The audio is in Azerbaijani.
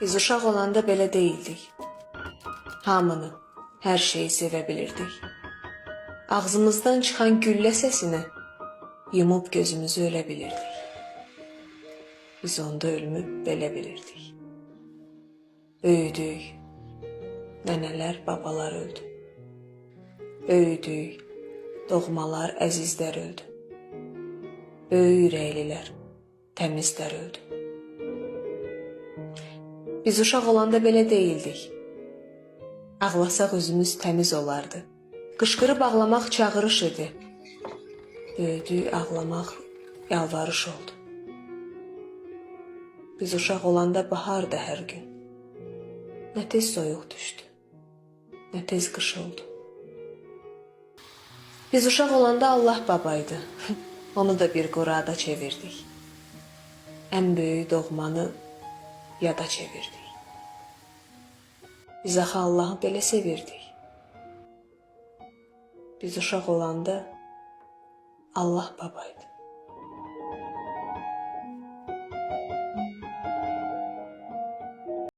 Biz uşaq olanda belə deyildik. Hamını, hər şeyi sevə bilirdik. Ağzımızdan çıxan güllə səsini yumub gözümüzü ölə bilirdik. Biz onda ölümü belə bilirdik. Böyüdük, nənələr, babalar öldü. Böyüdük, doğmalar, əzizlər öldü. Böyük ürəklilər, təmizlər öldü. Biz uşaq olanda belə deyildik. Ağlasaq özümüz təmiz olardı. Qışqırıb ağlamaq çağırış idi. Böyüdük, ağlamaq yalvarış oldu. Biz uşaq olanda bahardı hər gün. Nə tez soyuq düşdü, nə tez qış oldu. Biz uşaq olanda Allah babaydı. Onu da bir qurada çevirdik. Ən böyük doğmanı yada çevirdik. Biz axı Allahı belə sevirdik. Biz uşaq olanda Allah babaydı.